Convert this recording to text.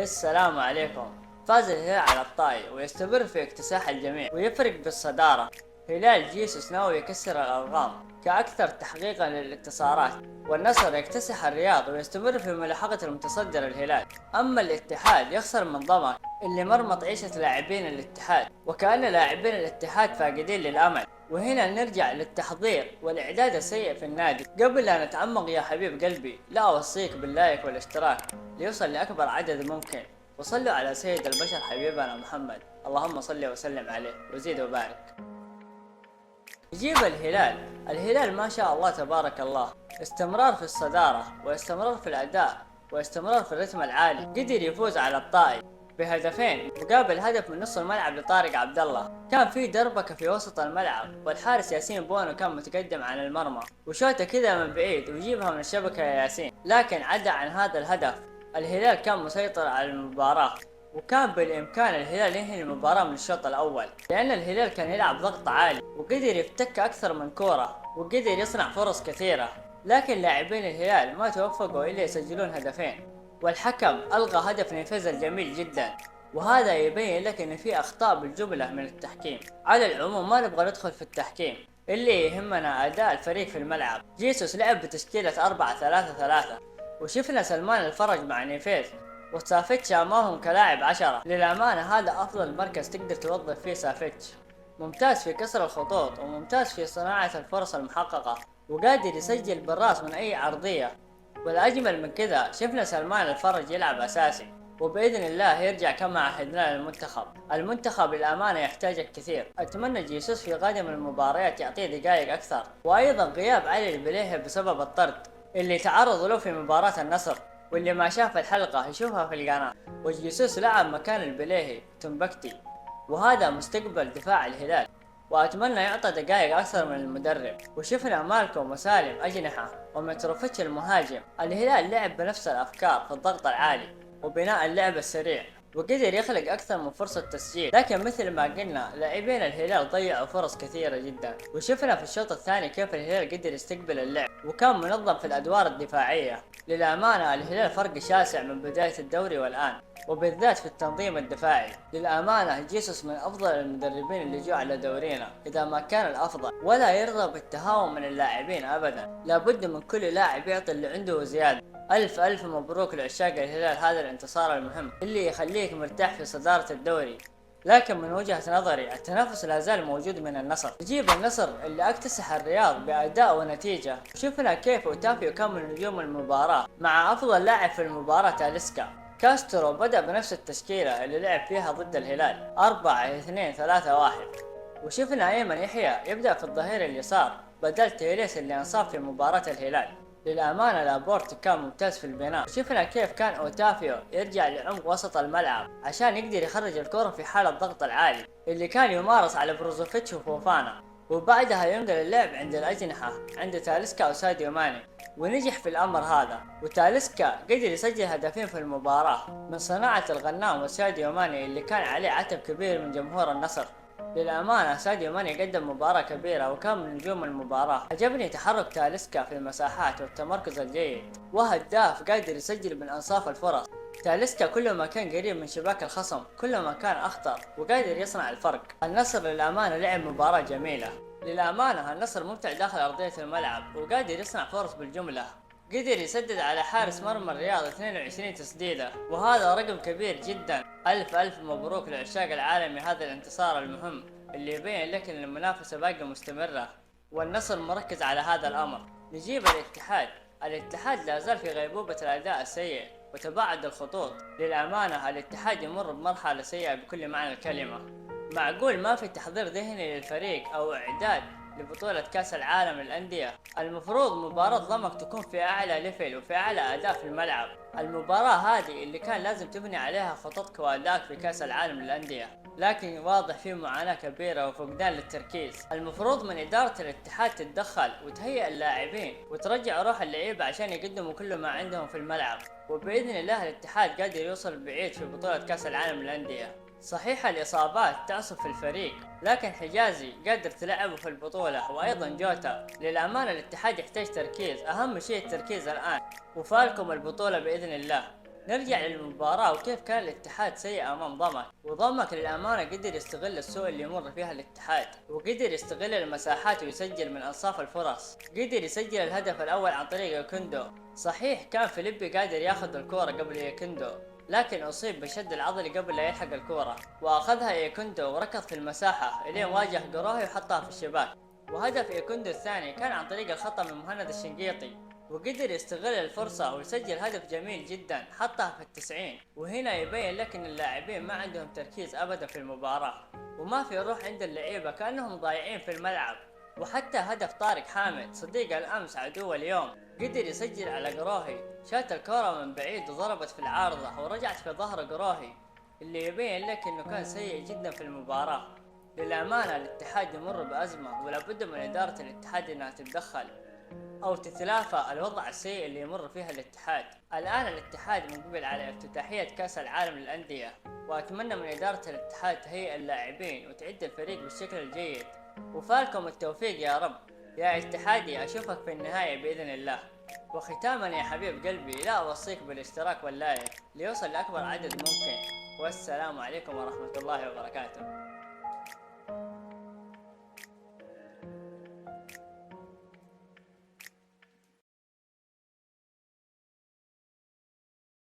السلام عليكم. فاز الهلال على الطائي ويستمر في اكتساح الجميع ويفرق بالصدارة. هلال جيسوس ناوي يكسر الأرقام كأكثر تحقيقا للانتصارات، والنصر يكتسح الرياض ويستمر في ملاحقة المتصدر الهلال. أما الاتحاد يخسر من ضمك اللي مرمط عيشة لاعبين الاتحاد، وكأن لاعبين الاتحاد فاقدين للأمل. وهنا نرجع للتحضير والإعداد السيء في النادي. قبل لا نتعمق يا حبيب قلبي، لا أوصيك باللايك والاشتراك ليوصل لأكبر عدد ممكن، وصلوا على سيد البشر حبيبنا محمد، اللهم صل وسلم عليه وزيد وبارك. يجيب الهلال ما شاء الله تبارك الله، استمرار في الصدارة واستمرار في الأداء واستمرار في الرتم العالي. قدر يفوز على الطائي بهدفين مقابل هدف من نص الملعب لطارق عبد الله. كان في دربكة في وسط الملعب، والحارس ياسين بونو كان متقدم عن المرمى وشوته كذا من بعيد ويجيبها من الشبكة يا ياسين، لكن عدا عن هذا الهدف الهلال كان مسيطر على المباراة، وكان بالإمكان الهلال ينهي المباراة من الشوط الأول، لأن الهلال كان يلعب ضغط عالي وقدر يفتك أكثر من كورة وقدر يصنع فرص كثيرة. لكن لاعبين الهلال ما توفقوا إلا يسجلون هدفين، والحكم ألغى هدف نيفيز الجميل جدا، وهذا يبين لك إن في أخطاء بالجملة من التحكيم. على العموم ما نبغى ندخل في التحكيم، اللي يهمنا أداء الفريق في الملعب. جيسوس لعب بتشكيلة 4-3-3، وشفنا سلمان الفرج مع نيفيز وسافيتش امامهم كلاعب 10. للأمانة هذا أفضل مركز تقدر توظف فيه سافيتش، ممتاز في كسر الخطوط وممتاز في صناعة الفرص المحققة، وقادر يسجل بالراس من أي عرضية. والأجمل من كذا شفنا سلمان الفرج يلعب أساسي، وبإذن الله يرجع كما عهدنا للمنتخب. المنتخب للأمانة يحتاجك كثير. أتمنى جيسوس في قادم المباريات يعطيه دقائق أكثر، وأيضا غياب علي البليهي بسبب الطرد اللي تعرض له في مباراة النصر، واللي ما شاف الحلقة يشوفها في القناة. وجيسوس لعب مكان البليهي تنبكتي، وهذا مستقبل دفاع الهلال، وأتمنى يعطى دقائق أكثر من المدرب. وشفنا مالكم وسالم أجنحة ومتروفيتش المهاجم. الهلال لعب بنفس الأفكار في الضغط العالي وبناء اللعب السريع، وقدر يخلق أكثر من فرصة تسجيل، لكن مثل ما قلنا لاعبين الهلال ضيعوا فرص كثيرة جدا. وشفنا في الشوط الثاني كيف الهلال قدر يستقبل اللعب وكان منظم في الأدوار الدفاعية. للأمانة الهلال فرق شاسع من بداية الدوري والآن، وبالذات في التنظيم الدفاعي. للأمانة جيسوس من أفضل المدربين اللي جو على دورينا إذا ما كان الأفضل، ولا يرضى بالتهاون من اللاعبين أبدا. لابد من كل لاعب يعطي اللي عنده وزيادة. ألف مبروك لعشاق الهلال هذا الانتصار المهم اللي يخليك مرتاح في صدارة الدوري. لكن من وجهة نظري التنافس لا زال موجود من النصر. يجيب النصر اللي اكتسح الرياض بأداء ونتيجة. شفنا كيف أوتافيو كان من نجوم المباراة مع أفضل لاعب في المباراة تاليسكا. كاسترو بدأ بنفس التشكيلة اللي لعب فيها ضد الهلال 4-2-3-1. وشفنا أيمن يحيى يبدأ في الظهير اليسار بدل تيريس اللي انصاب في مباراة الهلال. للأمانة لابورت كان ممتاز في البناء. شفنا كيف كان أوتافيو يرجع لعمق وسط الملعب عشان يقدر يخرج الكرة في حالة الضغط العالي اللي كان يمارس على بروزوفيتش وفوفانا، وبعدها ينقل اللعب عند الأجنحة عند تاليسكا وساديو ماني، ونجح في الأمر هذا. وتاليسكا قدر يسجل هدفين في المباراة من صناعة الغنام وساديو ماني اللي كان عليه عتب كبير من جمهور النصر. للأمانة ساديو ماني قدم مباراة كبيرة وكان من نجوم المباراة. عجبني تحرك تاليسكا في المساحات والتمركز الجيد، وهداف قادر يسجل من أنصاف الفرص. تاليسكا كل ما كان قريب من شباك الخصم كل ما كان أخطر وقادر يصنع الفرق. النصر للأمانة لعب مباراة جميلة. للأمانة النصر ممتع داخل أرضية الملعب وقادر يصنع فرص بالجملة. قدر يسدد على حارس مرمى الرياض 22 تسديدة، وهذا رقم كبير جدا. ألف مبروك لعشاق العالمي هذا الانتصار المهم اللي يبين لك ان المنافسة باقي مستمرة والنصر مركز على هذا الأمر. نجيب الاتحاد لا زال في غيبوبة الأداء السيء وتباعد الخطوط. للأمانة الاتحاد يمر بمرحلة سيئة بكل معنى الكلمة. معقول ما في تحضير ذهني للفريق أو إعداد لبطولة كأس العالم للأندية؟ المفروض مباراة ضمك تكون في أعلى ليفل وفي أعلى أداء في الملعب. المباراة هذه اللي كان لازم تبني عليها خططك وأدائك في كأس العالم للأندية، لكن واضح فيه معاناة كبيرة وفقدان للتركيز. المفروض من إدارة الاتحاد تتدخل وتهيئ اللاعبين وترجع روح اللعيبة عشان يقدموا كل ما عندهم في الملعب، وبإذن الله الاتحاد قادر يوصل بعيد في بطولة كأس العالم للأندية. صحيح الإصابات تعصف في الفريق، لكن حجازي قادر تلعبه في البطولة وأيضا جوتا. للأمانة الاتحاد يحتاج تركيز، أهم شيء التركيز الآن، وفالكم البطولة بإذن الله. نرجع للمباراة وكيف كان الاتحاد سيء امام ضمك، وضمك للامانة قدر يستغل السوء اللي يمر فيها الاتحاد، وقدر يستغل المساحات ويسجل من انصاف الفرص. قدر يسجل الهدف الاول عن طريق يوكندو. صحيح كان فيليبي قادر ياخذ الكورة قبل يوكندو، لكن اصيب بشد العضلي قبل لا يلحق الكورة، واخذها يوكندو وركض في المساحة الين واجه قروهي وحطها في الشباك. وهدف يوكندو الثاني كان عن طريق الخطأ من مهند الشنقيطي، وقدر يستغل الفرصة ويسجل هدف جميل جدا حطها في ال90. وهنا يبين لك ان اللاعبين ما عندهم تركيز ابدا في المباراة، وما في روح عند اللعيبة، كأنهم ضايعين في الملعب. وحتى هدف طارق حامد صديق الامس عدو اليوم قدر يسجل على قروهي، شات الكرة من بعيد وضربت في العارضة ورجعت في ظهر قروهي، اللي يبين لك انه كان سيء جدا في المباراة. للأمانة الاتحاد يمر بأزمة، ولابد من إدارة الاتحاد انها تتدخل او تتلافى الوضع السيء اللي يمر فيها الاتحاد. الان الاتحاد مقبل على افتتاحية كأس العالم للأندية، واتمنى من إدارة الاتحاد تهيئ اللاعبين وتعد الفريق بالشكل الجيد، وفالكم التوفيق يا رب. يا اتحادي اشوفك في النهاية بإذن الله. وختاما يا حبيب قلبي، لا اوصيك بالاشتراك واللايك ليوصل لأكبر عدد ممكن، والسلام عليكم ورحمة الله وبركاته.